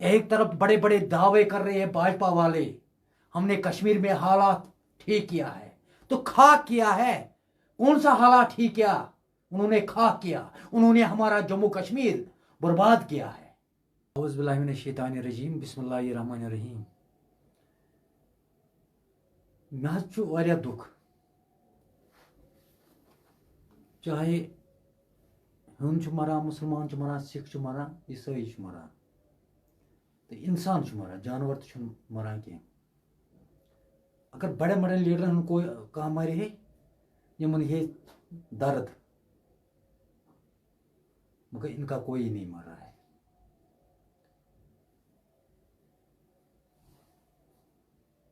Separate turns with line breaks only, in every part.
एक तरफ बड़े बड़े दावे कर रहे हैं भाजपा वाले, हमने कश्मीर में हालात ठीक किया है, तो खाक किया है। कौन सा हालात ठीक किया? उन्होंने खाक किया, उन्होंने हमारा जम्मू कश्मीर बर्बाद किया है। औज़ुबिल्लाहिमिनश्शैतानिर्रजीम, बिस्मिल्लाहिर्रहमानिर्रहीम। मे दुख, चाहे हिंद मरान, मुसलमान मरान, सिख मरान, ईसाई मरान, तो इंसान मरान, जानवर तो मरान कह। अगर बड़े बड़े लीडर को कह मरे है यमन है दर्द, मगर इनका कोई नहीं मरा है।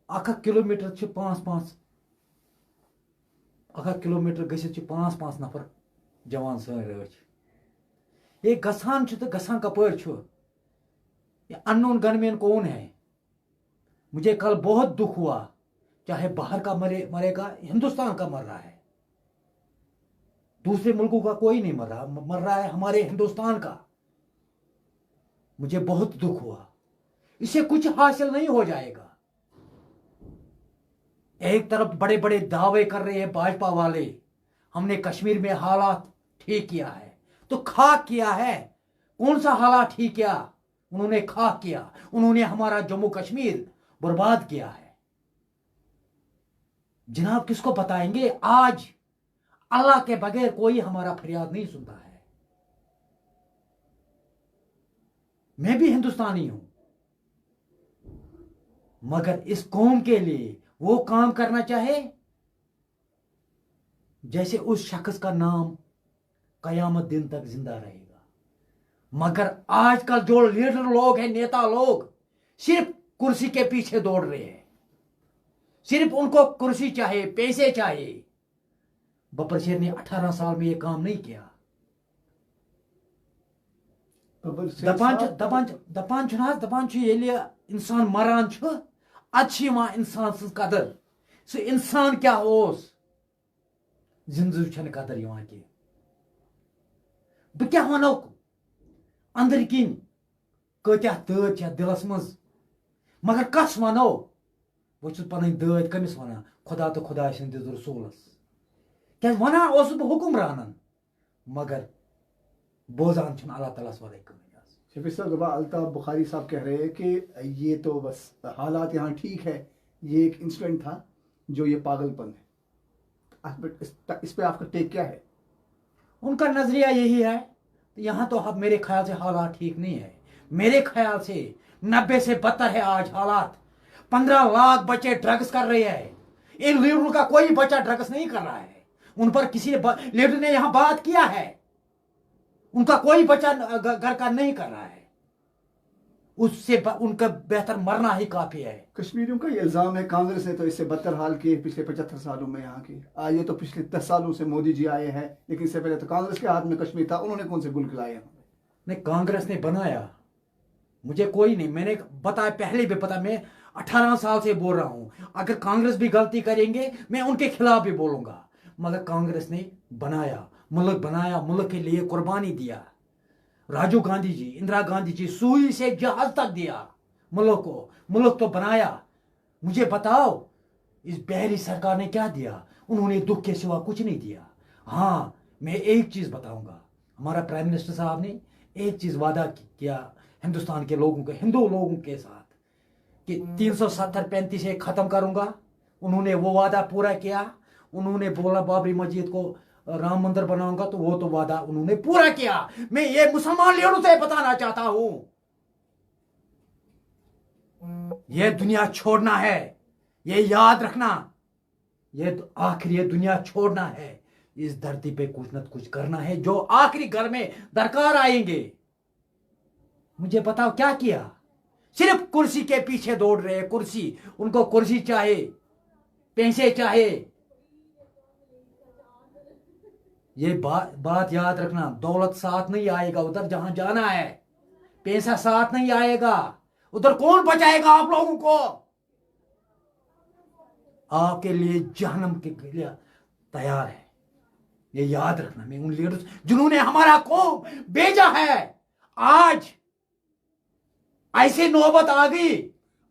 अख किलोमीटर 5-5 गसित 5-5 नफर जवान सन रच ये गसान तो गसान कपर ये अननोन गनमैन कौन है? मुझे कल बहुत दुख हुआ, चाहे बाहर का मरेगा, हिंदुस्तान का मर रहा है, दूसरे मुल्कों का कोई नहीं मर रहा है, हमारे हिंदुस्तान का। मुझे बहुत दुख हुआ, इससे कुछ हासिल नहीं हो जाएगा। एक तरफ बड़े बड़े दावे कर रहे हैं भाजपा वाले, हमने कश्मीर में हालात ठीक किया है, तो खाक किया है। कौन सा हालात ठीक किया? उन्होंने खाक किया, उन्होंने हमारा जम्मू कश्मीर बर्बाद किया है। जनाब किसको बताएंगे? आज अल्लाह के बगैर कोई हमारा फरियाद नहीं सुनता है। मैं भी हिंदुस्तानी हूं, मगर इस कौम के लिए वो काम करना चाहे जैसे उस शख्स का नाम कयामत दिन तक जिंदा रहेगा। मगर आजकल जो लीडर लोग हैं, नेता लोग, सिर्फ कुर्सी के पीछे दौड़ रहे हैं, सिर्फ उनको कुर्सी चाहिए, पैसे चाहिए। बब्बर शेर ने 18 साल में ये काम नहीं किया। दपान इंसान मरान इंसान सज कदर, सह इंसान क्या होस, जिंदगी छन कदर यहां की। बह क्या वनो अंदर किन कत्या दद छ दिलस मज, मगर कस वनो? बह पन दद कमिस वन? खुदा तो खुदा सदिस रसूलस। क्या वना बह हुक्मरानन, मगर बोजान छन अल्लाह ताला वरे।
शफी साहब, जब अल्ताफ बुखारी साहब कह रहे हैं कि ये तो बस हालात यहाँ ठीक है, ये एक इंसिडेंट था, जो ये पागलपन है, इस पे आपका टेक क्या है?
उनका नजरिया यही है। यहाँ तो अब मेरे ख्याल से हालात ठीक नहीं है। मेरे ख्याल से 90 से बदतर है आज हालात। 15 लाख बच्चे ड्रग्स कर रहे हैं। इन लीडरों का कोई बच्चा ड्रग्स नहीं कर रहा है। उन पर किसी लीडर ने यहाँ बात किया है? उनका कोई बच्चा घर का नहीं कर रहा है। उससे उनका बेहतर मरना ही काफी है।
कश्मीरियों का ये इल्जाम है, कांग्रेस ने तो इससे बदतर हाल किए पिछले 75 सालों में यहाँ की। ये तो पिछले 10 सालों से मोदी जी आए हैं, लेकिन इससे पहले तो कांग्रेस के हाथ में कश्मीर था। उन्होंने कौन से गुल खिलाए हैं?
नहीं, कांग्रेस ने बनाया, मुझे कोई नहीं, मैंने बताया पहले भी पता, मैं 18 साल से बोल रहा हूं। अगर कांग्रेस भी गलती करेंगे मैं उनके खिलाफ भी बोलूंगा, मगर कांग्रेस ने बनाया, मुल्क के लिए कुर्बानी दिया। राजीव गांधी जी, इंदिरा गांधी जी, सुई से जहाज तक दिया मुल्क को, मुल्क तो बनाया। मुझे बताओ इस बहरी सरकार ने क्या दिया? उन्होंने दुख के सिवा कुछ नहीं दिया। हाँ, मैं एक चीज बताऊंगा, हमारा प्राइम मिनिस्टर साहब ने एक चीज वादा किया हिंदुस्तान के लोगों के, हिंदू लोगों के साथ, कि 370-35 खत्म करूंगा। उन्होंने वो वादा पूरा किया। उन्होंने बोला बाबरी मस्जिद को राम मंदिर बनाऊंगा, तो वो तो वादा उन्होंने पूरा किया। मैं ये मुसलमान लीडरों से बताना चाहता हूं, ये दुनिया छोड़ना है, ये याद रखना, ये आखिर ये दुनिया छोड़ना है। इस धरती पे कुछ न कुछ करना है, जो आखिरी घर में दरकार आएंगे। मुझे बताओ क्या किया? सिर्फ कुर्सी के पीछे दौड़ रहे हैं, कुर्सी, उनको कुर्सी चाहिए, पैसे चाहिए। ये बात याद रखना, दौलत साथ नहीं आएगा उधर जहां जाना है, पैसा साथ नहीं आएगा, उधर कौन बचाएगा आप लोगों को? आपके लिए जहन्नम के लिए तैयार है, ये याद रखना। मैं उन लीडर्स जिन्होंने हमारा कौम भेजा है, आज ऐसी नौबत आ गई।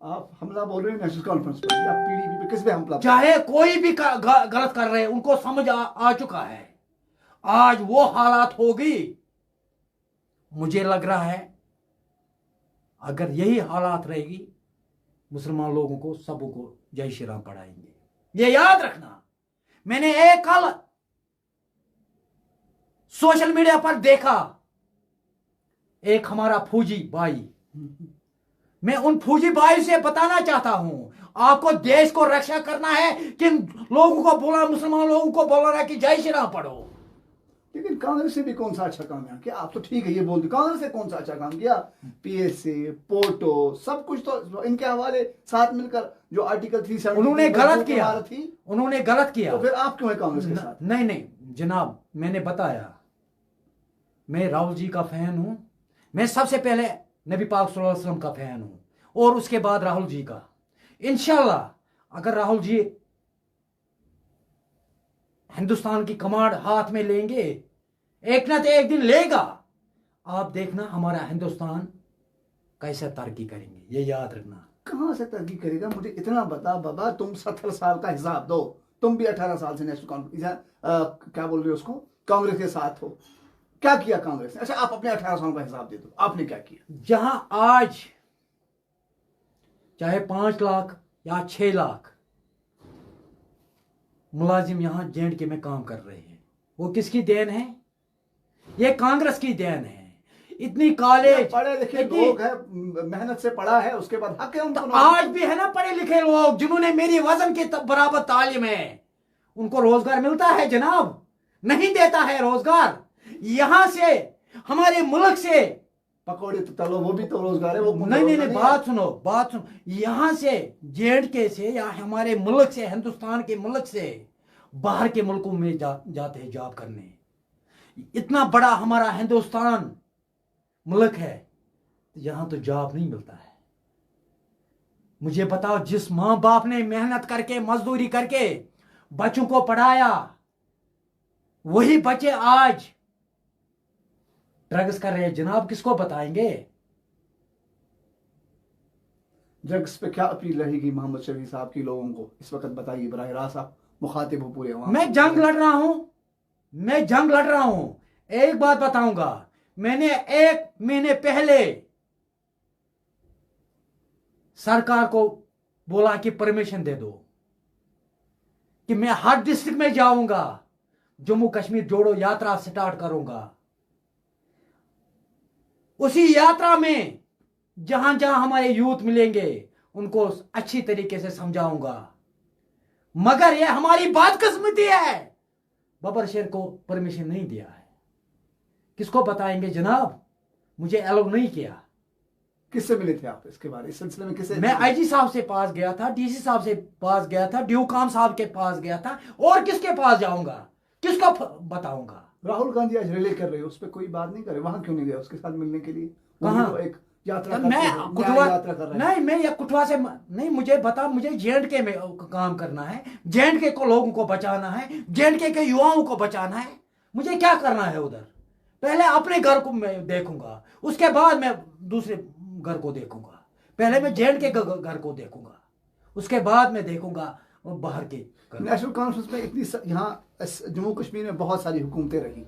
आप हमला बोल रहे हैं नेशनल कॉन्फ्रेंस पर या पीडीपी पे, किस पे हमला?
चाहे कोई भी गलत कर रहे हैं, उनको समझ आ चुका है। आज वो हालात होगी। मुझे लग रहा है अगर यही हालात रहेगी, मुसलमान लोगों को सबको जय श्री राम पढ़ाएंगे। ये याद रखना। मैंने एक कल सोशल मीडिया पर देखा, एक हमारा फौजी भाई, मैं उन फौजी भाई से बताना चाहता हूं, आपको देश को रक्षा करना है कि लोगों को बोला, मुसलमान लोगों को बोलना कि जय श्री राम पढ़ो।
लेकिन कांग्रेस से भी कौन सा अच्छा काम किया? आप तो ठीक है ये बोलते, कांग्रेस से कौन सा अच्छा काम किया? पीएसए, पोर्टो, सब कुछ तो इनके हवाले साथ मिलकर जो आर्टिकल 370
उन्होंने गलत किया
थी,
उन्होंने गलत किया।
तो फिर आप क्यों है कांग्रेस के साथ?
नहीं नहीं जनाब, मैंने बताया, मैं राहुल जी का फैन हूं। मैं सबसे पहले नबी पाक सल्लल्लाहु अलैहि वसल्लम का फैन हूं और उसके बाद राहुल जी का। इंशाल्लाह अगर राहुल जी हिंदुस्तान की कमांड हाथ में लेंगे, एक ना तो एक दिन लेगा, आप देखना हमारा हिंदुस्तान कैसे तरक्की करेंगे। ये याद रखना।
कहां से तरक्की करेगा? मुझे इतना बता बाबा, तुम 70 साल का हिसाब दो, तुम भी 18 साल से नेशनल कॉन्फ्रेंस क्या बोल रहे हो उसको, कांग्रेस के साथ हो। क्या किया कांग्रेस ने? अच्छा आप अपने 18 साल का हिसाब दे दो, आपने क्या किया?
जहां आज चाहे 5 लाख या 6 लाख मुलाजिम यहां जेएंडके में काम कर रहे हैं, वो किसकी देन है? ये कांग्रेस की देन है। इतनी कॉलेज
पढ़े लिखे लोग हैं, मेहनत से पढ़ा है, उसके बाद हक है उनको।
आज भी है ना पढ़े लिखे लोग जिन्होंने मेरी वजन के बराबर तालीम है, उनको रोजगार मिलता है जनाब? नहीं देता है रोजगार। यहां से हमारे मुल्क से
पकौड़े तो तलो, वो भी तो रोजगार है। वो
नहीं, बात सुनो। यहां से जेएंडके से या हमारे मुल्क से, हिंदुस्तान के मुल्क से बाहर के मुल्कों में जाते हैं जॉब करने। इतना बड़ा हमारा हिंदुस्तान मुल्क है, यहां तो जॉब नहीं मिलता है। मुझे बताओ, जिस मां बाप ने मेहनत करके, मजदूरी करके बच्चों को पढ़ाया, वही बच्चे आज ड्रग्स कर रहे हैं जनाब, किसको बताएंगे?
ड्रग्स पे क्या अपील रहेगी मोहम्मद शफी साहब की लोगों को इस वक्त? बताइए बराह रास्त, आप मुखातिब हो पूरे।
मैं जंग लड़ रहा हूं। एक बात बताऊंगा, मैंने 1 महीने पहले सरकार को बोला कि परमिशन दे दो कि मैं हर डिस्ट्रिक्ट में जाऊंगा, जम्मू कश्मीर जोड़ो यात्रा स्टार्ट करूंगा। उसी यात्रा में जहां जहां हमारे यूथ मिलेंगे, उनको अच्छी तरीके से समझाऊंगा। मगर यह हमारी बदकिस्मती है, बबर शेर को परमिशन नहीं दिया है। किसको बताएंगे जनाब? मुझे अलाउ नहीं किया।
किससे मिले थे आप इसके बारे, इस सिलसिले में किससे?
मैं आईजी साहब से पास गया था, डीसी साहब से पास गया था, ड्यूकाम साहब के पास गया था, और किसके पास जाऊंगा? किसको बताऊंगा?
राहुल गांधी आज रिले कर रहे हो, उस पर कोई बात नहीं करे? वहां क्यों नहीं गए उसके साथ मिलने के लिए?
कहां?
तो एक यात्रा
मैं कुटवा नहीं, मैं ये कुटवा से नहीं, मुझे बता, मुझे जेएंडके में काम करना है, जेएंडके को लोगों को बचाना है, जेएंडके के युवाओं को बचाना है। मुझे क्या करना है उधर? पहले अपने घर को मैं देखूंगा, उसके बाद मैं दूसरे घर को देखूंगा। पहले मैं जेएंडके के घर को देखूंगा, उसके बाद मैं देखूंगा बाहर के।
नेशनल कॉन्फ्रेंस में इतनी यहाँ जम्मू कश्मीर में बहुत सारी हुकूमतें रही,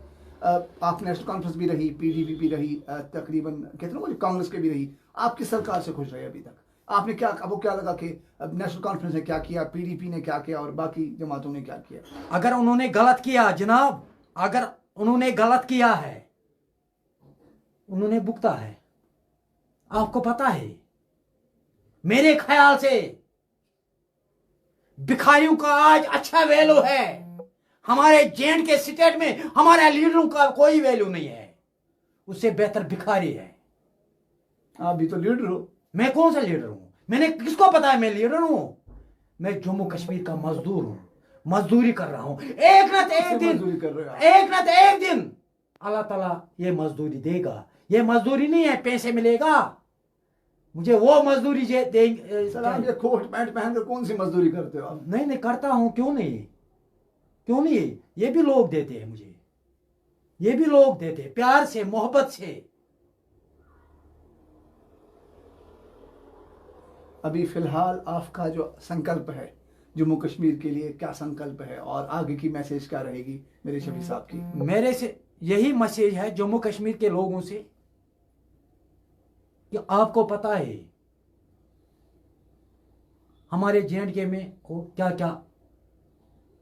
आप नेशनल कॉन्फ्रेंस भी रही, पीडीपी भी रही, तकरीबन कितने कांग्रेस के भी रही। आप किस सरकार से खुश रहे अभी तक? आपने क्या, आपको क्या लगा कि नेशनल कॉन्फ्रेंस ने क्या किया, पीडीपी ने क्या किया और बाकी जमातों ने क्या किया?
अगर उन्होंने गलत किया जनाब, अगर उन्होंने गलत किया है, उन्होंने भुगता है। आपको पता है, मेरे ख्याल से भिखारियों का आज अच्छा वैल्यू है। हमारे जेएंडके स्टेट में हमारे लीडरों का कोई वैल्यू नहीं है, उससे बेहतर भिखारी है।
आप भी तो लीडर हो।
मैं कौन सा लीडर हूं? मैंने किसको पता है मैं लीडर हूं? मैं जम्मू कश्मीर का मजदूर हूं, मजदूरी कर रहा हूं। एक ना तो एक दिन अल्लाह ताला ये मजदूरी देगा। ये मजदूरी नहीं है पैसे मिलेगा, मुझे वो मजदूरी देंगे।
सलाम, ये कोट पैंट पहनकर कौन सी मजदूरी करते हो आप?
नहीं करता हूं, क्यों नहीं? ये भी लोग देते हैं मुझे, ये भी लोग देते हैं प्यार से, मोहब्बत से।
अभी फिलहाल आपका जो संकल्प है जम्मू कश्मीर के लिए, क्या संकल्प है और आगे की मैसेज क्या रहेगी मेरे शफी साहब की?
मेरे से यही मैसेज है जम्मू कश्मीर के लोगों से कि आपको पता है हमारे जे में को क्या क्या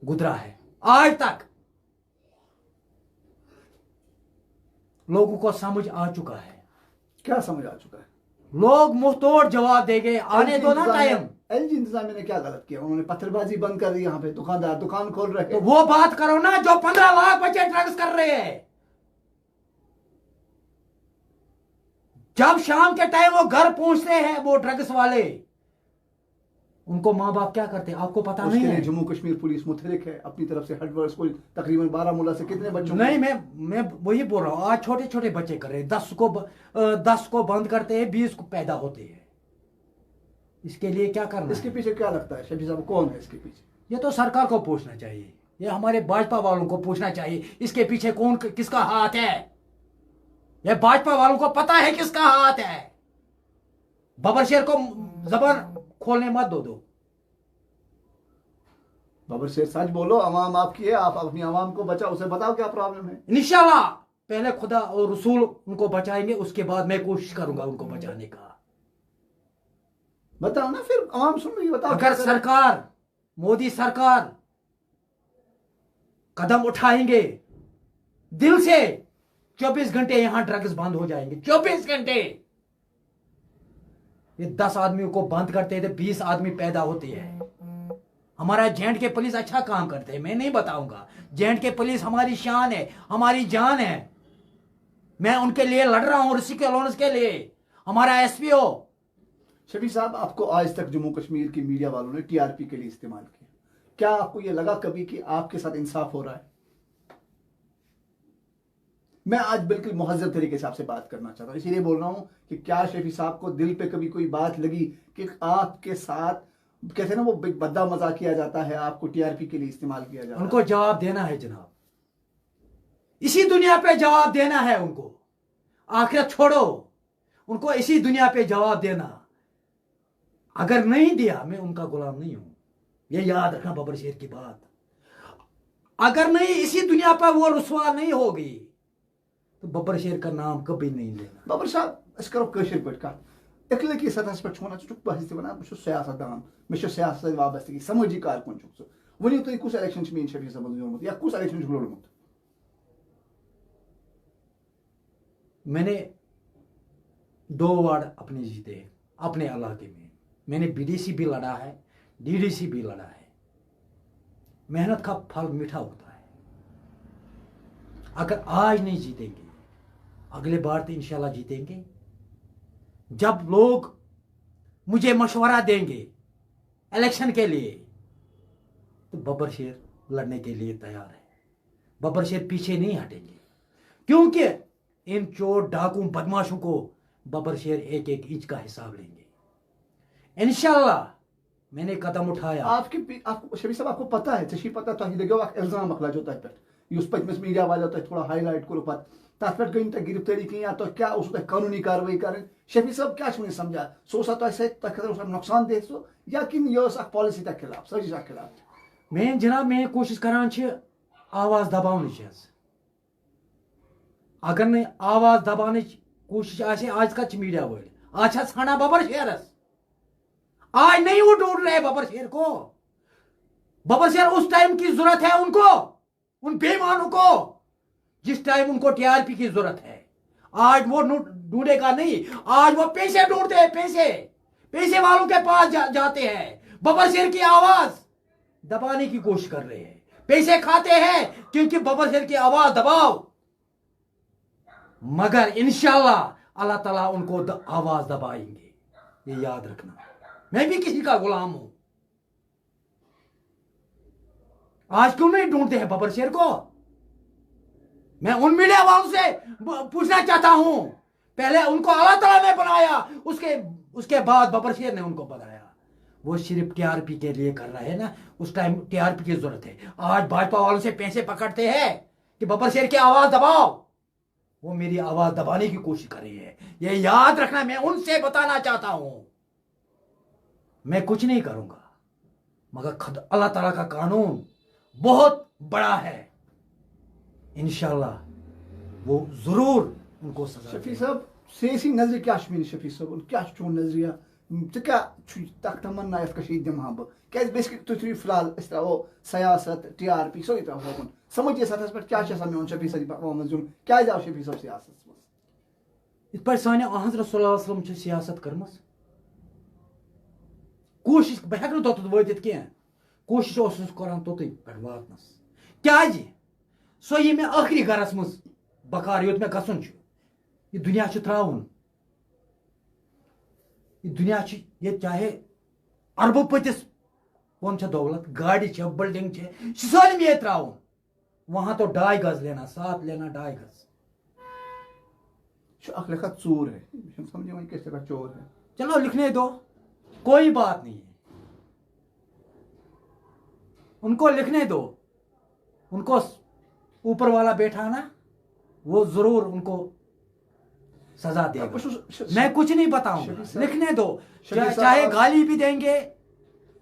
गुजरा है। आज तक लोगों को समझ आ चुका है।
क्या समझ आ चुका है?
लोग मुंहतोड़ जवाब देंगे, आने दो ना टाइम।
एलजी इंतजामिया ने क्या गलत किया? उन्होंने पत्थरबाजी बंद कर दी, यहाँ पे दुकानदार दुकान खोल रहे
तो
हैं।
वो बात करो ना जो 15 लाख बच्चे ड्रग्स कर रहे हैं। जब शाम के टाइम वो घर पहुंचते हैं वो ड्रग्स वाले, उनको माँ बाप क्या करते हैं आपको पता नहीं है?
जम्मू कश्मीर पुलिस मुतहरिक है अपनी तरफ से। हडवर्ड स्कूल तकरीबन बारामूला से कितने बच्चों
नहीं, मैं वही बोल रहा हूँ। आज छोटे छोटे बच्चे कर रहे हैं, 10 को बंद करते हैं, 20 को पैदा होते हैं। इसके लिए क्या करना
इसके
है?
पीछे क्या लगता है शफी साहब, कौन है इसके पीछे?
ये तो सरकार को पूछना चाहिए, ये हमारे भाजपा वालों को पूछना चाहिए इसके पीछे कौन किसका हाथ है। ये भाजपा वालों को पता है किसका हाथ है। बबर शेर को जबान खोलने मत दो।
बाबर शेर सच बोलो, अवाम आपकी है, आप अपनी अवाम को बचाओ, उसे बताओ क्या प्रॉब्लम है।
इंशाल्लाह पहले खुदा और रसूल उनको बचाएंगे, उसके बाद मैं कोशिश करूंगा उनको बचाने का।
बताओ ना, फिर अवाम सुन रही है, बताओ।
अगर सरकार, मोदी सरकार कदम उठाएंगे दिल से, 24 घंटे यहां ड्रग्स बंद हो जाएंगे। 24 घंटे। ये 10 आदमियों को बंद करते थे, 20 आदमी पैदा होते हैं। हमारा जे के पुलिस अच्छा काम करते हैं, मैं नहीं बताऊंगा। जे के पुलिस हमारी शान है, हमारी जान है। मैं उनके लिए लड़ रहा हूं, ऋषि कॉलोनी के लिए। हमारा एसपीओ।
शफी साहब, आपको आज तक जम्मू कश्मीर की मीडिया वालों ने टीआरपी के लिए इस्तेमाल किया। क्या आपको यह लगा कभी कि आपके साथ इंसाफ हो रहा है? मैं आज बिल्कुल मुहज्जब तरीके से आपसे बात करना चाहता हूं, इसीलिए बोल रहा हूं कि क्या शफी साहब को दिल पे कभी कोई बात लगी कि आपके साथ, कहते हैं ना, वो बद्दा मजाक किया जाता है, आपको टीआरपी के लिए इस्तेमाल किया जाता है?
उनको जवाब देना है जनाब, इसी दुनिया पे जवाब देना है उनको। आखिरत छोड़ो, उनको इसी दुनिया पे जवाब देना। अगर नहीं दिया, मैं उनका गुलाम नहीं हूं, ये याद रखना बबर शेर की बात। अगर नहीं इसी दुनिया पर वो रुसवा नहीं होगी तो बबर शेर का नाम कभी नहीं लेना।
बबर साहब, अस करो कशिर पे कत अखलाकी सतहस पे वन बहस वन बह सियासतदान, मे सियासत वाबस्तगी, समाजी कारकुन छु। वनियो तुम कुछ इलेक्शन मीन शफी साहब जोड़मुत या कुछ इलेक्शन लोड़मुत?
मैंने 2 वार्ड अपने जीते अपने इलाके में। मैंने बीडीसी भी लड़ा है, डीडीसी भी लड़ा है। मेहनत का फल मीठा होता है। अगर आज नहीं जीतेंगे, अगले बार तो इंशाल्लाह जीतेंगे। जब लोग मुझे मशवरा देंगे इलेक्शन के लिए, तो बबर शेर लड़ने के लिए तैयार है। बबर शेर पीछे नहीं हटेंगे, क्योंकि इन चोर डाकू बदमाशों को बबर शेर एक एक इंच का हिसाब लेंगे इंशाल्लाह। मैंने कदम उठाया।
आपको शफी साहब, आपको पता है ची पता तुम लगे इल्जाम अख लजो तथ पे पतमिस मीडिया वालों तक थोड़ा हाईलाइट करो पे तथ पे गई तुम गिरफ्तारी की या तो क्या कानूनी कार्रवाई करें? शफी साहब क्या समझा सह खतर नुकसान दे सो या कि यह पॉलिसी तक खिलाफ, सजी खिलाफ?
मैं जनाब मैं कोशिश करान आवाज दबाने। अगर नहीं आवाज दबाने कोशिश आज का मीडिया वर्ल्ड आज हाँ बबर शेरस। आज नहीं वो ढूंढ रहे बबर शेर को। बबर शेर उस टाइम की जरूरत है उनको, उन बेईमानों को, जिस टाइम उनको टीआरपी की जरूरत है। आज वो ढूंढेगा नहीं, आज वो पैसे ढूंढते हैं। पैसे वालों के पास जाते हैं। बबर शेर की आवाज दबाने की कोशिश कर रहे हैं। पैसे खाते हैं क्योंकि बबर शेर की आवाज दबाओ, मगर इंशाल्लाह अल्लाह ताला उनको आवाज दबाएंगे। ये याद रखना। मैं भी किसी का गुलाम हूं। आज क्यों नहीं ढूंढते हैं बबर शेर को? मैं उन मीडिया वालों से पूछना चाहता हूं। पहले उनको अल्लाह ताला ने बनाया, उसके बाद बबर शेर ने उनको बनाया। वो सिर्फ टीआरपी के लिए कर रहा है ना, उस टाइम टीआरपी की जरूरत है। आज भाजपा वालों से पैसे पकड़ते हैं कि बबर शेर की आवाज दबाओ, वो मेरी आवाज दबाने की कोशिश कर रही है। ये याद रखना, मैं उनसे बताना चाहता हूं। मैं कुछ नहीं करूंगा, मगर खुद अल्लाह ताला का कानून बहुत बड़ा है, इंशाल्लाह वो जरूर उनको सजा
शफी
देगा।
साहब सियासी नजर क्या मीन शफी साहब क्या चोन नजरिया क्या तक तमन्ना यथ कशीर दिमहा बह क्या बेसिकली तुम थी फिलहाल त्रो सियासत TRP सोई त्रो होकन समझिए सतहस पे क्या मे शफी साहब जुन क्या आव शफी साहब सियासत
इत पे साने हजरत सल्लल्लाहु अलैहि वसल्लम सियासत करमस कोशिश बह हेक तोत वातित कह कोशिश करान तोत पे वातनस क्या सो ये मे आखिरी गरस मज बकार योत मे गसन ये दुनिया त्राउन ये दुनिया ये चाहे अरबों पतिस कौन दौलत गाड़ी बिल्डिंग सालम ये त्राउन वहां तो 2.5 गज लेना 7 लेना 2.5 गज
लेखा चोर है समझे वही कैसे का चोर है
चलो लिखने दो कोई बात नहीं है उनको लिखने दो उनको ऊपर वाला बैठा ना वो जरूर उनको सजा देगा मैं कुछ नहीं बताऊंगा लिखने दो चाहे गाली भी देंगे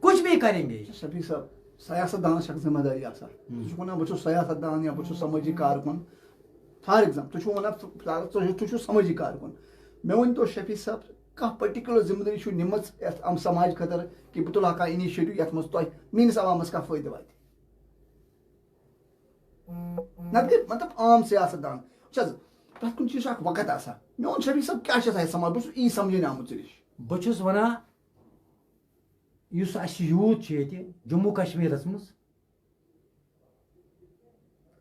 कुछ भी करेंगे
शफी साहब सियासतदान जिम्मेदारी आसान बहुत सियासतदान या बहुत समाजी कारकुन फॉर एग्जाम्पल तुम समाजी कारकुन मे वन तो शफी साहब कह पर्टिकुलर जिम्मेदारी निम समाज खतर कि बह तुल इनिशिएटिव ये मज मीनिस अवामस कह फायदे वात मतलब आम सियासतदान प्रत कुछ चीज वक्त आसान मे वन शफी साहब क्या समाज बहुत यी समझन आमुत
बहुत वनान यूथ जम्मू कश्मीर मज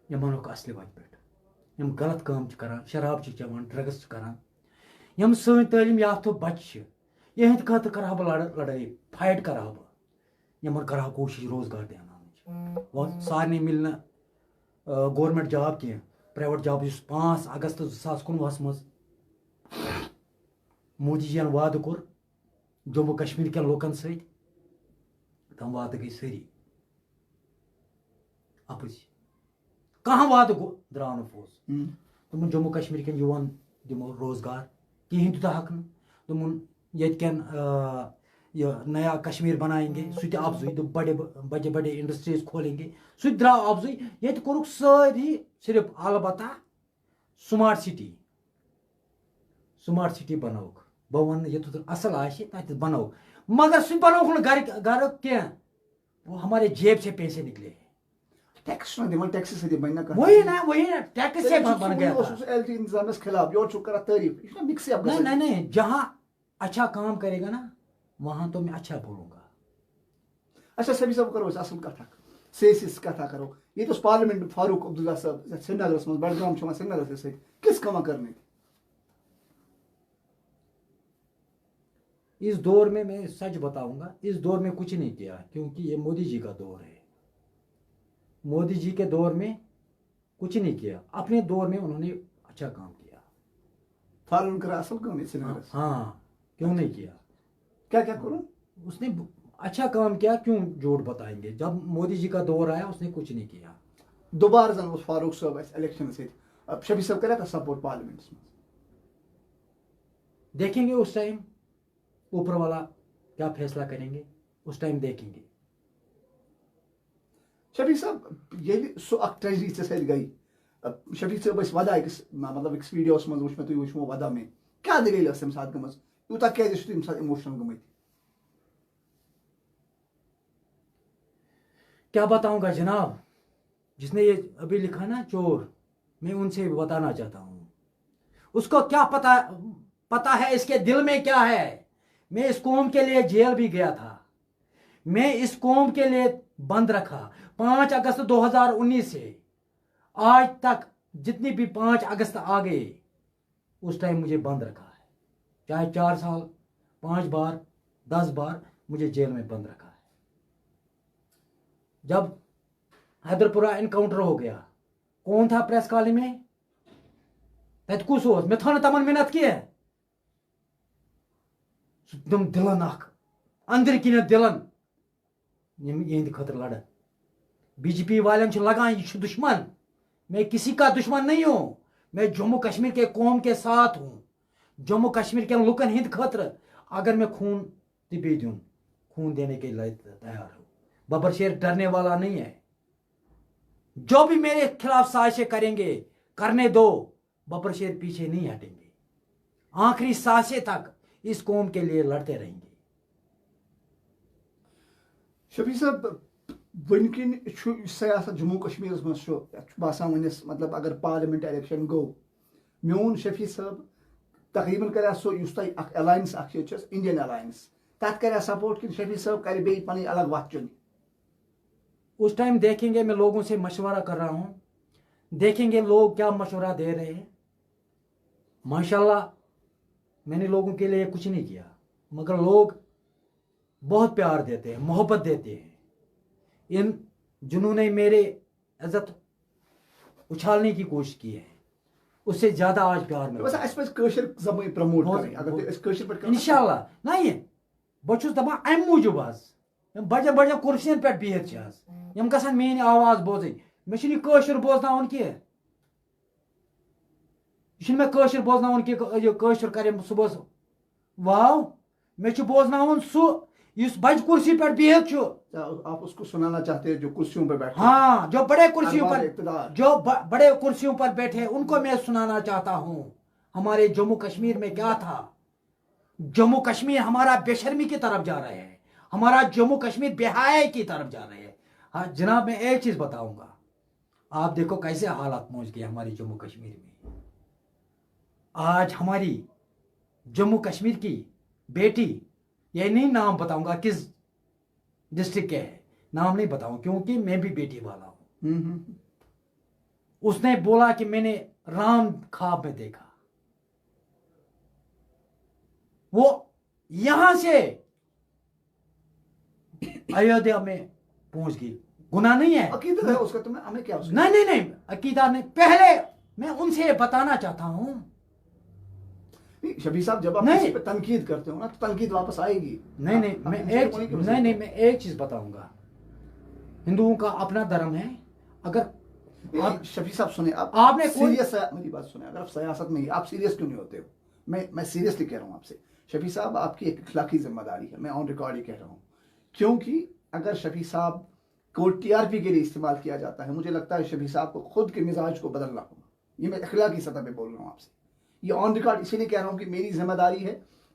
यमोक असली वत पे गलत काम करान शराब चेवान ड्रग्स करान यम सन तालीम याफ्त बच्चे यहद खत कर लड़ाई फाइट कर यमन कर कोशिश रोजगार दिन सारे मिल गवर्नमेंट जॉब कह प्राइवेट जॉब 5 अगस्त 2019 मज मोदी जी वाद कोर जम्मू कश्मीर के लोकन सत तम वाद गई सारी अपोज कहाँ वाद द्राव न पोज तुम जम्मू कश्मीर के युवान दिमो रोजगार कहें तुत हक तुम ये नया कश्मीर बनाएंगे सह अफजुई बड़े बड़े बड़े इंडस्ट्रीज खोलेंगे सह द्राव अफजुई ये कोरुक सारी सिर्फ अलबत्ता स्मार्ट सिटी बनोक बह वन ये असल तथ बनोक मगर सह बनोक घर घर क्या वो हमारे जेब से पैसे निकले
टैक्स न दिवन टैक्स से बन
वही ना टैक्स से बन गया
एलटी इंतजाम के खिलाफ योर छु करा तारीफ इस मिक्स अप
नहीं जहां अच्छा काम करेगा ना वहां तो मैं अच्छा बोलूंगा
अच्छा सभी सब करो असल कथा सेसिस कथा करो ये तो पार्लियामेंट फारूक अब्दुल्ला साहब श्रीनगर में बड़गाम श्रीनगर से किस कमा करने
इस दौर में मैं सच बताऊंगा इस दौर में कुछ नहीं किया क्योंकि ये मोदी जी का दौर है मोदी जी के दौर में कुछ नहीं किया अपने दौर में उन्होंने अच्छा काम किया
फारून करा असल काम श्रीनगर
हाँ क्यों नहीं किया
क्या क्या करूं
उसने अच्छा काम किया क्यों झूठ बताएंगे जब मोदी जी का दौर आया उसने कुछ नहीं किया
दोबारा जन फारूक साहब इलेक्शन से अब शफी साहब करे था सपोर्ट पार्लियामेंट में
देखेंगे उस टाइम ऊपर वाला क्या फैसला करेंगे उस टाइम देखेंगे
शफी साहब ये सो ट्रेजरी से गई शफी साहब वदा मतलब एक वीडियो मज वो तुम वो वदा में क्या दलील तम सात गम यूता क्या तम सात इमोशनल गमत
क्या बताऊंगा जनाब जिसने ये अभी लिखा ना चोर मैं उनसे बताना चाहता हूं उसको क्या पता है इसके दिल में क्या है मैं इस कौम के लिए जेल भी गया था मैं इस कौम के लिए बंद रखा 5 अगस्त 2019 से आज तक जितनी भी 5 अगस्त आ गए उस टाइम मुझे बंद रखा है चाहे 4 साल 5 बार 10 बार मुझे जेल में बंद रखा है जब हैदरपुरा एनकाउंटर हो गया कौन था प्रेस कॉलोनी में तकुस मे थो तमन मिनत कह तुम दिलन अंदर किन दिलन यह खतर लड़ बीजेपी वाले लगान ये दुश्मन मैं किसी का दुश्मन नहीं हूं मैं जम्मू कश्मीर के कौम के साथ हूं जम्मू कश्मीर के लुकन हिंद खतर अगर मैं खून तबे दून खून देने के लिए तैयार हूं। बबर शेर डरने वाला नहीं है। जो भी मेरे खिलाफ साजिशें करेंगे करने दो, बबर शेर पीछे नहीं हटेंगे। आखिरी सांसें तक इस कौम के लिए लड़ते रहेंगे।
शफी साहब, वनकिन सियासत जम्मू कश्मीर मज बासान वनस मतलब अगर पार्लियामेंट इलेक्शन गो, मोन शफी साहब तकरीबन कर सो अलायंस इंडियन अलायंस तथ कर सपोर्ट कि शफी साहब कर बे पन अलग वत चुन।
उस टाइम देखेंगे। मैं लोगों से मशवरा कर रहा हूं, देखेंगे लोग क्या मशवरा दे रहे हैं। माशाल्लाह मैंने लोगों के लिए कुछ नहीं किया, मगर लोग बहुत प्यार देते हैं, मोहब्बत देते हैं। इन जिन्होंने मेरे इज्जत उछालने की कोशिश की है, उससे ज्यादा आज प्यार मिलता है।
प्रमोट
इंशाल्लाह नहीं बहुत दपान अम मूजूब आज बड़े बड़े कुर्सियन पे बिहत यम गसन मेन आवाज बोजन। मे बोजन कह मे बोजन कह कर सुबह वाव मे बोजन सह बज कुर्सी पे बिहत।
आप उसको सुनाना चाहते हैं जो कुर्सियों पर बैठे?
हाँ, जो बड़े कुर्सियों पर बड़े कुर्सियों पर बैठे उनको मैं सुनाना चाहता हूं हमारे जम्मू कश्मीर में क्या था। जम्मू कश्मीर हमारा बेशर्मी की तरफ जा रहे हैं, हमारा जम्मू कश्मीर बेहाया की तरफ जा रहे हैं। हाँ जनाब, मैं एक चीज बताऊंगा, आप देखो कैसे हालात पहुंच गए हमारे जम्मू कश्मीर में। आज हमारी जम्मू कश्मीर की बेटी, ये नहीं नाम बताऊंगा किस डिस्ट्रिक्ट के है, नाम नहीं बताऊं क्योंकि मैं भी बेटी वाला हूं। उसने बोला कि मैंने राम ख्वाब में देखा। वो यहां से अयोध्या में पहुंच गई। गुनाह नहीं है,
अकीदा है उसका, तुम्हें हमें क्या उसका?
नहीं नहीं नहीं, अकीदा नहीं। पहले मैं उनसे बताना चाहता हूं।
शबी साहब, जब आप किसी पे तनकीद करते हो ना तो तनकीद वापस आएगी।
नहीं नहीं, मैं एक चीज बताऊंगा। हिंदुओं का अपना धर्म है। अगर
आप शफी साहब सुने,
आपने
सीरियस मेरी बात सुने, अगर आप सियासत में ही आप सीरियस क्यों नहीं होते हो? मैं सीरियसली कह रहा हूं आपसे शफी साहब, आपकी एक अखलाकी जिम्मेदारी है, मैं ऑन रिकॉर्ड ही कह रहा हूं। क्योंकि अगर शफी साहब को टीआरपी के लिए इस्तेमाल किया जाता है, मुझे लगता है शफी साहब को खुद के मिजाज को बदलना होगा। ये मैं अखलाकी सतह पे बोल रहा हूँ आपसे, ये ऑन रिकॉर्ड इसीलिए कह रहा हूँ कि मेरी जिम्मेदारी है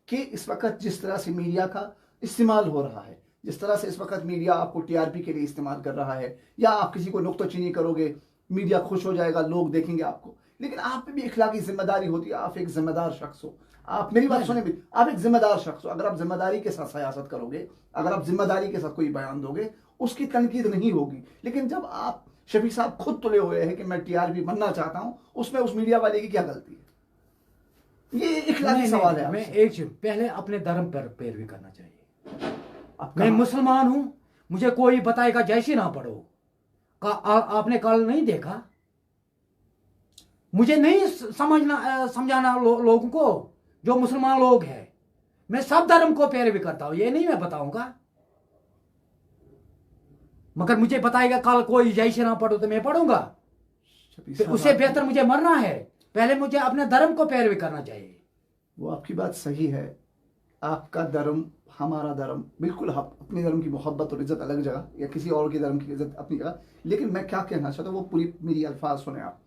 कि इस वक्त जिस तरह से मीडिया का इस्तेमाल हो रहा है, जिस तरह से इस वक्त मीडिया आपको टीआरपी के लिए इस्तेमाल कर रहा है, या आप किसी को नुक्ताचीनी करोगे, मीडिया खुश हो जाएगा, लोग देखेंगे आपको, लेकिन आप पे भी इखलाकी जिम्मेदारी होती है। आप एक जिम्मेदार शख्स हो, आप मेरी बात सुने, आप एक जिम्मेदार शख्स हो। अगर आप जिम्मेदारी के साथ सियासत करोगे, अगर आप जिम्मेदारी के साथ कोई बयान दोगे, उसकी तनकीद नहीं होगी। लेकिन जब आप शफी साहब खुद तुले हुए हैं कि मैं टीआरपी बनना चाहता हूं, उसमें उस मीडिया वाले की क्या गलती है? ये इखलाकी सवाल है।
मैं एक चीज, पहले अपने धर्म पर पैरवी करना चाहिए। मैं मुसलमान हूं, मुझे कोई बताएगा जैसी ना पढ़ो आपने कल नहीं देखा? मुझे नहीं समझाना लोगों को जो मुसलमान लोग हैं। मैं सब धर्म को पैरवी करता हूं, ये नहीं मैं बताऊंगा। मगर मुझे बताएगा कल कोई जैसे ना पढ़ो तो मैं पढ़ूंगा। उससे बेहतर मुझे मरना है। पहले मुझे अपने धर्म को पैरवी करना चाहिए।
वो आपकी बात सही है, आपका धर्म, हमारा धर्म, बिल्कुल अपने धर्म की मोहब्बत और इज्जत अलग जगह, या किसी और के धर्म की इज्जत अपनी जगह। लेकिन मैं क्या कहना चाहता हूँ वो पूरी मेरी अल्फाज सुने आप।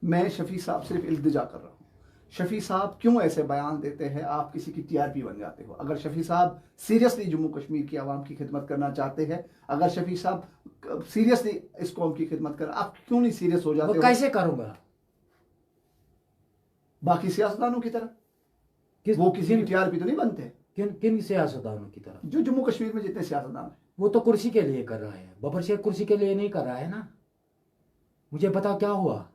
मैं शफी साहब सिर्फ इल्तिजा कर रहा हूँ, शफी साहब क्यों ऐसे बयान देते हैं, आप किसी की टीआरपी बन जाते हो। अगर शफी साहब सीरियसली जम्मू कश्मीर की आवाम की खिदमत करना चाहते हैं, अगर शफी साहब सीरियसली इस कौम की खिदमत कर, आप क्यों नहीं सीरियस हो जाते हो?
कैसे करूंगा?
बाकी सियासतदानों की तरह वो किसी की टीआरपी तो नहीं बनते।
किन सियासतदानों की तरह?
जो जम्मू कश्मीर में जितने सियासतदान हैं,
वो तो कुर्सी के लिए कर रहा है। बबर शेर कुर्सी के लिए नहीं कर रहा है ना। मुझे बता क्या हुआ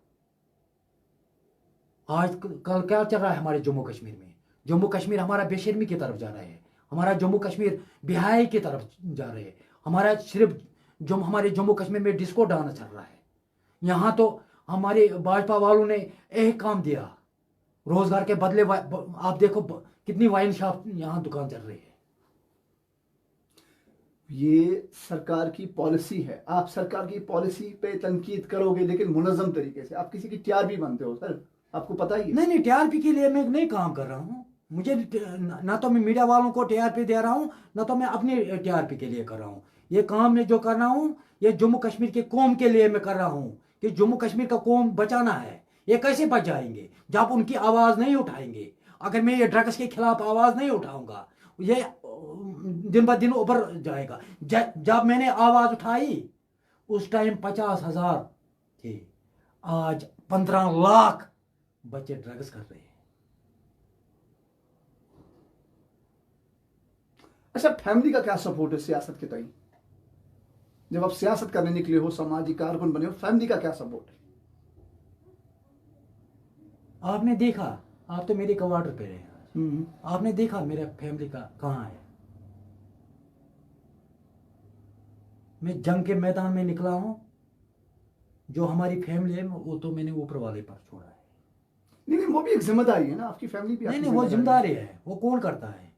आज कल, क्या चल रहा है हमारे जम्मू कश्मीर में? जम्मू कश्मीर हमारा बेशर्मी की तरफ जा रहा है, हमारा जम्मू कश्मीर बेहाई की तरफ जा रहे हैं। हमारा सिर्फ हमारे जम्मू कश्मीर में डिस्को डांस चल रहा है। यहाँ तो हमारे भाजपा वालों ने एक काम दिया, रोजगार के बदले आप देखो कितनी वाइन शॉप यहाँ दुकान चल रही है।
ये सरकार की पॉलिसी है। आप सरकार की पॉलिसी पे तनकीद करोगे लेकिन मुनज़्ज़म तरीके से। आप किसी की टीआरपी बनते हो सर, आपको पता ही है।
नहीं नहीं, टीआरपी के लिए मैं नहीं काम कर रहा हूँ। मुझे ना तो मैं मीडिया वालों को टीआरपी दे रहा हूँ, ना तो मैं अपनी टीआरपी के लिए कर रहा हूँ। ये काम मैं जो कर रहा हूँ ये जम्मू कश्मीर के कौम के लिए मैं कर रहा हूँ कि जम्मू कश्मीर का कौम बचाना है। ये कैसे बच जाएंगे जब उनकी आवाज़ नहीं उठाएंगे? अगर मैं ये ड्रग्स के खिलाफ आवाज़ नहीं उठाऊंगा ये दिन ब दिन उभर जाएगा। जब मैंने आवाज़ उठाई उस टाइम 50,000 थे, आज 15 लाख बच्चे ड्रग्स कर रहे हैं।
अच्छा, फैमिली का क्या सपोर्ट है सियासत के तई? जब आप सियासत करने निकले हो, सामाजिक कारकुन बने हो, फैमिली का क्या सपोर्ट है?
आपने देखा, आप तो मेरे क्वार्टर पे रहे, आपने देखा मेरा फैमिली का कहाँ है। मैं जंग के मैदान में निकला हूं, जो हमारी फैमिली है वो तो मैंने ऊपर वाले पर छोड़ा है।
नहीं, वो भी एक जिम्मेदारी है ना, आपकी फैमिली भी।
नहीं, वो जिम्मेदारी है। वो कौन करता है?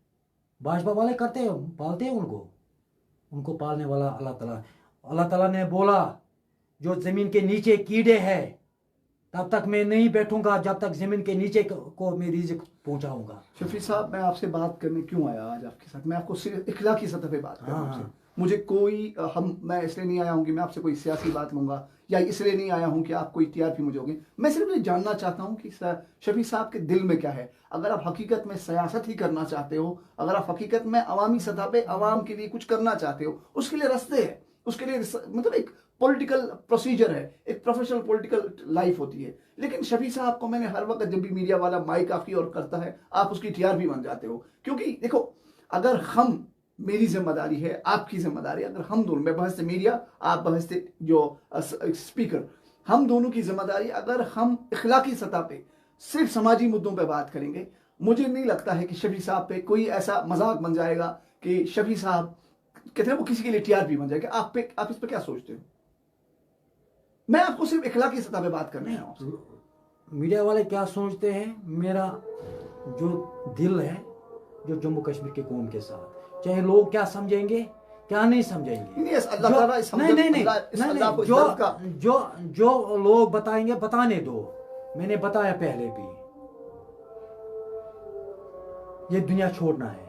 भाजपा वाले करते हैं, पालते हैं उनको पालने वाला अल्लाह ताला। अल्लाह ताला ने बोला जो जमीन के नीचे कीड़े हैं तब तक मैं नहीं बैठूंगा जब तक जमीन के नीचे को मैं रिज़्क पहुंचाऊंगा।
शफी साहब, मैं आपसे बात करने क्यों आया आज आपके साथ? मैं आपको सिर्फ इखलाकी सतह पे बात कर रहा हूं। मुझे कोई मैं इसलिए नहीं आया हूं कि मैं आपसे कोई सियासी बात लूंगा, या इसलिए नहीं आया हूं कि आप कोई टीआरपी मुझे होगे। मैं सिर्फ ये जानना चाहता हूं कि शफी साहब के दिल में क्या है। अगर आप हकीकत में सियासत ही करना चाहते हो, अगर आप हकीकत में अवामी सतह पे अवाम के लिए कुछ करना चाहते हो, उसके लिए रास्ते है, उसके लिए मतलब एक पॉलिटिकल प्रोसीजर है, एक प्रोफेशनल पॉलिटिकल लाइफ होती है। लेकिन शफी साहब को मैंने हर वक्त जब भी मीडिया वाला माइक आपकी ओर करता है, आप उसकी टीआरपी बन जाते हो। क्योंकि देखो, अगर हम, मेरी जिम्मेदारी है, आपकी जिम्मेदारी, अगर हम दोनों, मैं बहस से मीडिया, आप बहस से जो स्पीकर, हम दोनों की जिम्मेदारी, अगर हम इखलाकी सतह पे सिर्फ समाजी मुद्दों पे बात करेंगे, मुझे नहीं लगता है कि शफी साहब पे कोई ऐसा मजाक बन जाएगा कि शफी साहब कहते हैं वो किसी के लिए टीआरपी बन जाएगा। आप इस पे क्या सोचते हो? मैं आपको सिर्फ इखलाकी सतह पे बात करने आया हूं।
मीडिया वाले क्या सोचते हैं, मेरा जो दिल है जो जम्मू कश्मीर के कौम के साथ, चाहे लोग क्या समझेंगे क्या नहीं समझेंगे, नहीं, जो लोग बताएंगे बताने दो। मैंने बताया पहले भी, ये दुनिया छोड़ना है।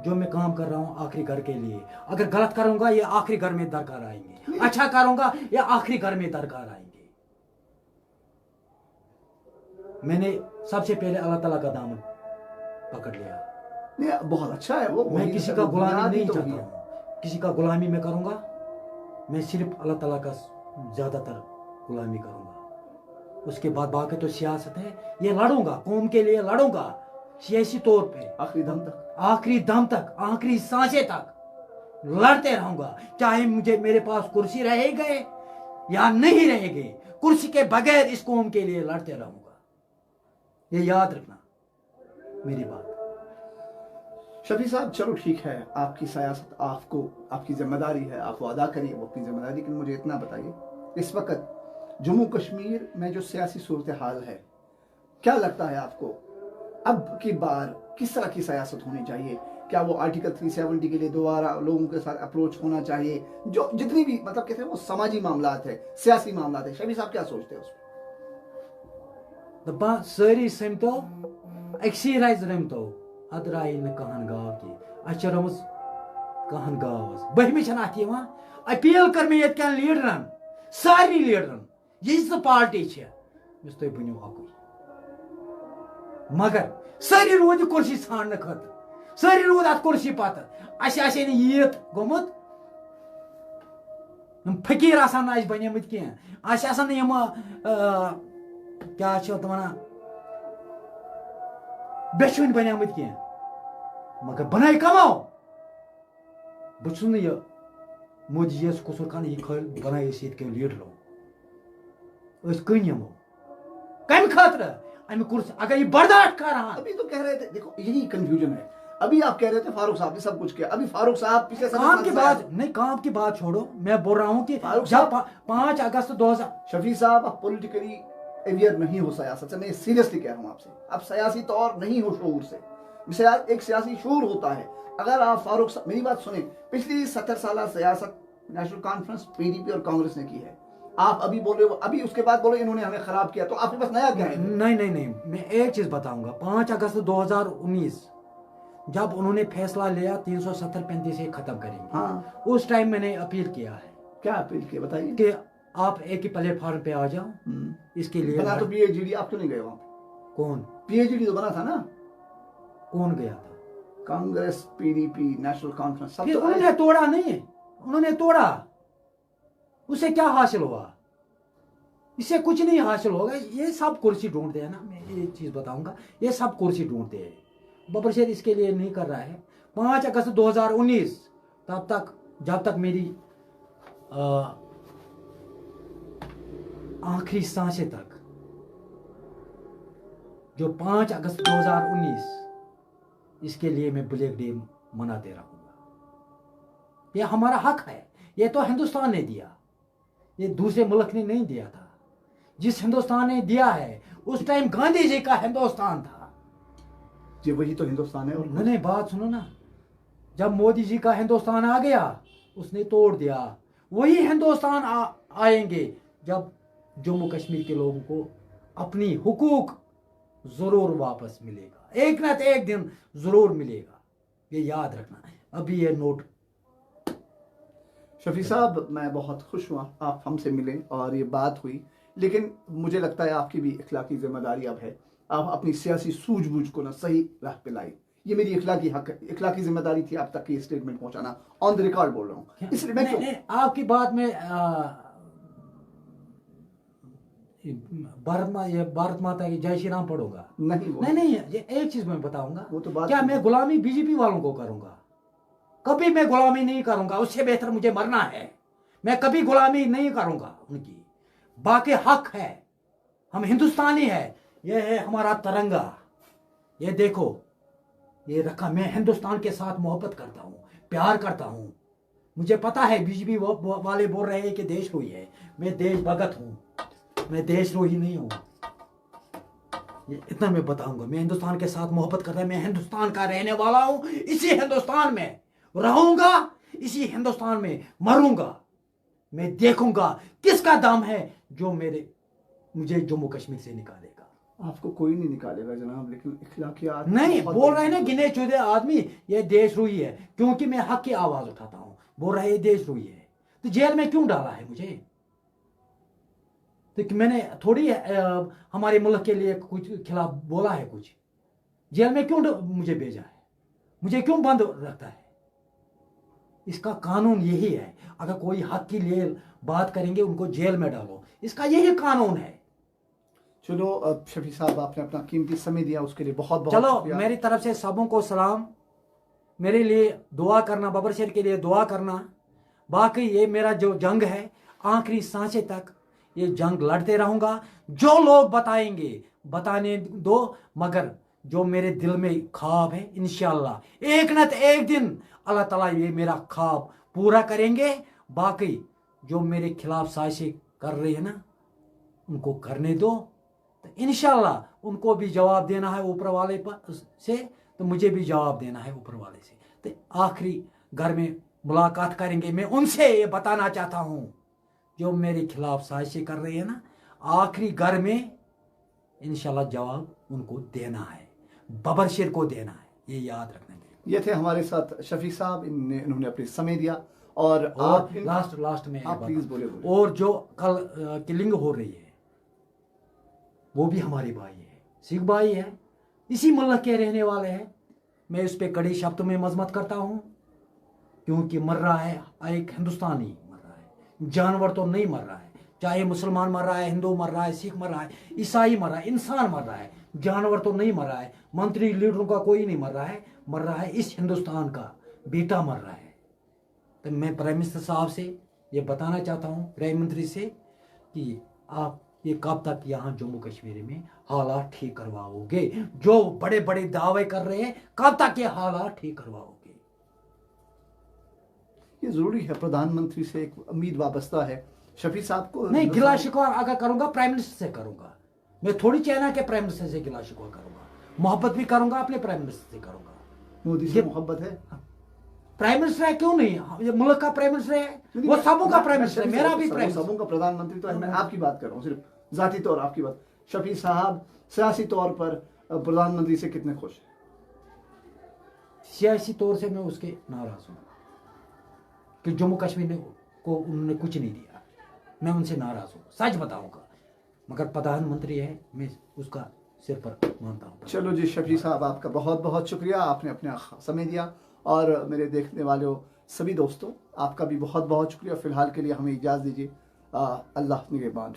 जो मैं काम कर रहा हूं आखिरी घर के लिए, अगर गलत करूंगा ये आखिरी घर में दरकार आएंगे, अच्छा करूंगा ये आखिरी घर में दरकार आएंगे। मैंने सबसे पहले अल्लाह ताला का दामन पकड़ लिया।
नहीं, बहुत अच्छा है वो।
मैं किसी का गुलामी नहीं चाहता हूँ, किसी का गुलामी मैं करूंगा, मैं सिर्फ अल्लाह ताला का ज्यादातर गुलामी करूंगा। उसके बाद बाकी तो सियासत है, ये लड़ूंगा, कौम के लिए लड़ूंगा, सियासी तौर पे
आखिरी दम तक,
आखिरी दम तक, आखिरी सांसें तक लड़ते रहूंगा। चाहे मुझे मेरे पास कुर्सी रहेगी या नहीं रहेगी, कुर्सी के बगैर इस कौम के लिए लड़ते रहूंगा। ये याद रखना मेरी बात।
शफी साहब, चलो ठीक है, आपकी सियासत, आपको आपकी जिम्मेदारी है, आप वो अदा करिए, वो अपनी जिम्मेदारी। लेकिन मुझे इतना बताइए, इस वक्त जम्मू कश्मीर में जो सियासी सूरत हाल है, क्या लगता है आपको अब की बार किस तरह की सियासत होनी चाहिए? क्या वो आर्टिकल 370 के लिए दोबारा लोगों के साथ अप्रोच होना चाहिए? जो जितनी भी मतलब कहते हैं वो समाजी मामलात है, सियासी मामलात है, शफी साहब क्या सोचते हैं उस
पर? सारी समतो अक्सी राइज रमतो अदराई न कहन गाव की अचरमस कहन गावस बहमी छन अत यवान अपील कर मे यत कन लीडरन, सारी लीडरन, यह पार्टी छे मिस तुम बनो अकुई, मगर सारी रोज कुर्सी छान खतर, सारी रोज अत कुर्सी पत असे यीत गोमुत फकीर आसान बनिमत कह क्या वन बेचुन बनिमत कह, मगर बनाई कमाओ। बहुत मोदी जी कसूर खान यह बनाई क्यों लीडरो कन यमो कम खातर अमि कुर्सी अगर ये बर्दाश्त कर रहा।
अभी तो कह रहे थे, देखो यही कंफ्यूजन है। अभी आप कह रहे थे फारूक साहब ने सब कुछ किया, अभी फारूक साहब पिछले
काम की बात नहीं, काम की बात छोड़ो, मैं बोल रहा हूं कि जब 5 अगस्त 2000
शफी साहब आप पॉलिटिकली अवेयर नहीं हो सियासत से, मैं सीरियसली कह रहा हूं आपसे, आप सियासी तौर नहीं हो शऊर से। एक सियासी शूर होता है। अगर आप फारूक साहब मेरी बात सुने, पिछली 70 साल सियासत नेशनल कॉन्फ्रेंस, पीडीपी और कांग्रेस ने की है। आप अभी बोल रहे हो, अभी उसके बाद बोलो इन्होंने हमें खराब किया, तो आपके पास नया क्या है?
नहीं नहीं नहीं, मैं एक चीज बताऊंगा। 5 अगस्त 2019 जब उन्होंने फैसला लिया 370-35 से खत्म करेंगे,
हाँ,
उस टाइम मैंने अपील किया है
क्या अपील की बताइए।
कि आप एक ही प्लेटफॉर्म पे आ जाओ। इसके लिए
बना तो पीएचडी, आप क्यों नहीं गए वहां पे?
कौन
पीएचडी तो बना था ना,
कौन गया था?
कांग्रेस, पीडीपी, नेशनल कॉन्फ्रेंस, सब
फिर
तो
उन्होंने तोड़ा नहीं, उन्होंने तोड़ा, उससे क्या हासिल हुआ? इससे कुछ नहीं हासिल होगा। ये सब कुर्सी ढूंढते हैं ना, मैं ये चीज बताऊंगा, ये सब कुर्सी ढूंढते हैं। बबर शेर इसके लिए नहीं कर रहा है। 5 अगस्त 2019 तब तक, जब तक मेरी आखिरी सांसें तक, जो 5 अगस्त 2019, इसके लिए मैं ब्लैक डे मनाते रहूंगा। ये हमारा हक है, ये तो हिंदुस्तान ने दिया, ये दूसरे मुल्क ने नहीं दिया था। जिस हिंदुस्तान ने दिया है उस टाइम गांधी जी का हिंदुस्तान था।
जी वही तो हिंदुस्तान है। और
नहीं, बात सुनो ना, जब मोदी जी का हिंदुस्तान आ गया उसने तोड़ दिया। वही हिंदुस्तान आएंगे जब जम्मू कश्मीर के लोगों को अपनी हुकूक जरूर वापस मिलेगा, एक ना एक दिन जरूर मिलेगा, ये याद रखना है। अभी ये नोट।
शफी साहब, मैं बहुत खुश हुआ आप हमसे मिले और ये बात हुई, लेकिन मुझे लगता है आपकी भी इखलाकी जिम्मेदारी अब है, आप अपनी सियासी सूझबूझ को ना सही राह पे लाई। ये मेरी इखलाकी हक है, इखलाकी जिम्मेदारी थी आप तक ये स्टेटमेंट पहुंचाना, ऑन द रिकॉर्ड बोल रहा हूँ। इसलिए मैं क्यों
आपकी बात में भारत माता की जय श्री राम पढ़ूंगा?
नहीं
नहीं, ये एक चीज मैं बताऊंगा,
वो तो बात
क्या मैं गुलामी बीजेपी वालों को करूंगा? कभी मैं गुलामी नहीं करूंगा, उससे बेहतर मुझे मरना है। मैं कभी गुलामी नहीं करूंगा उनकी। बाकी हक है, हम हिंदुस्तानी है, ये है हमारा तिरंगा, ये देखो, ये रखा। मैं हिंदुस्तान के साथ मोहब्बत करता हूँ, प्यार करता हूँ। मुझे पता है बीजेपी वाले बोल रहे हैं कि देशद्रोही है, मैं देशभगत हूँ, मैं देशद्रोही नहीं हूँ। ये इतना मैं बताऊंगा, मैं हिंदुस्तान के साथ मोहब्बत करता हूँ, मैं हिंदुस्तान का रहने वाला हूँ, इसी हिंदुस्तान में रहूंगा, इसी हिंदुस्तान में मरूंगा। मैं देखूंगा किसका दम है जो मुझे जम्मू कश्मीर से निकालेगा।
आपको कोई नहीं निकालेगा जनाब, लेकिन इखलाकियात
नहीं बोल रहे हैं ना गिने चुने आदमी, ये देशद्रोही है, क्योंकि मैं हक की आवाज उठाता हूं। बोल रहे हैं देशद्रोही है, तो जेल में क्यों डाला है मुझे? तो मैंने थोड़ी हमारे मुल्क के लिए कुछ खिलाफ बोला है? कुछ जेल में क्यों मुझे भेजा है? मुझे क्यों बंद रखता है? इसका कानून यही है, अगर कोई हक के लिए बात करेंगे उनको जेल में डालो, इसका यही कानून है।
चलो अब शफी साहब, आपने अपना कीमती समय दिया, उसके लिए बहुत बहुत
चलो, मेरी तरफ से सबों को सलाम। मेरे लिए दुआ करना, बबर शेर के लिए दुआ करना। बाकी ये मेरा जो जंग है, आखिरी सांसें तक ये जंग लड़ते रहूंगा। जो लोग बताएंगे बताने दो, मगर जो मेरे दिल में ख्वाब है, इंशाअल्लाह एक न एक दिन अल्लाह ताला ये मेरा ख्वाब पूरा करेंगे। बाकी जो मेरे खिलाफ साजिशें कर रहे हैं ना, उनको करने दो, तो इंशाअल्लाह उनको भी जवाब देना है ऊपर वाले से, तो मुझे भी जवाब देना है ऊपर वाले से। तो आखिरी घर में मुलाकात करेंगे। मैं उनसे ये बताना चाहता हूं, जो मेरे खिलाफ साजिशें कर रहे हैं ना, आखिरी घर में इंशाल्लाह जवाब उनको देना है, बबर शेर को देना है, ये याद रखना चाहिए।
ये थे हमारे साथ शफी साहब, इन्होंने अपने समय दिया। और
लास्ट में
आप प्लीज बोले।
और जो कल किलिंग हो रही है, वो भी हमारे भाई है, सिख भाई है, इसी मुल्क के रहने वाले हैं। मैं उस पर कड़ी शब्दों में मजम्मत करता हूं, क्योंकि मर रहा है एक हिंदुस्तानी, मर रहा है, जानवर तो नहीं मर रहा है। चाहे मुसलमान मर रहा है, हिंदू मर रहा है, सिख मर रहा है, ईसाई मर रहा है, इंसान मर रहा है, जानवर तो नहीं मर रहा है। मंत्री लीडरों का कोई नहीं मर रहा है, मर रहा है इस हिंदुस्तान का बेटा मर रहा है। तो मैं प्राइम मिनिस्टर साहब से ये बताना चाहता हूँ, गृह मंत्री से, कि आप ये कब तक यहाँ जम्मू कश्मीर में हालात ठीक करवाओगे? जो बड़े बड़े दावे कर रहे हैं, कब तक ये हालात ठीक करवाओगे?
ये जरूरी है, प्रधानमंत्री से एक उम्मीद वाबस्ता है। शफी साहब को
नहीं, गिला शिकवा अगर करूंगा प्राइम मिनिस्टर से करूंगा। मैं थोड़ी चाइना के प्राइम मिनिस्टर से गिला शिकवा करूंगा, मोहब्बत भी करूंगा, अपने प्राइम मिनिस्टर से करूंगा।
मोदी से मोहब्बत है?
प्राइम मिनिस्टर है, क्यों नहीं? ये मुल्क का प्राइम मिनिस्टर है, वो सबों का प्राइम मिनिस्टर है, मेरा भी प्राइम
सबों का प्रधानमंत्री तो है। मैं आपकी बात कर रहा हूँ, सिर्फ जाती तौर आपकी बात। शफी साहब सियासी तौर पर प्रधानमंत्री से कितने खुश हैं?
सियासी तौर से मैं उसके नाराज हूँ कि जम्मू कश्मीर को उन्होंने कुछ नहीं दिया। मैं उनसे नाराज हूँ, सच बताऊंगा, मगर प्रधानमंत्री है, मैं उसका सिर पर मानता हूँ।
चलो जी शफी साहब, आपका बहुत बहुत शुक्रिया, आपने अपना समय दिया। और मेरे देखने वालों सभी दोस्तों, आपका भी बहुत बहुत शुक्रिया। फिलहाल के लिए हमें इजाज़त दीजिए। अल्लाह निगहबान।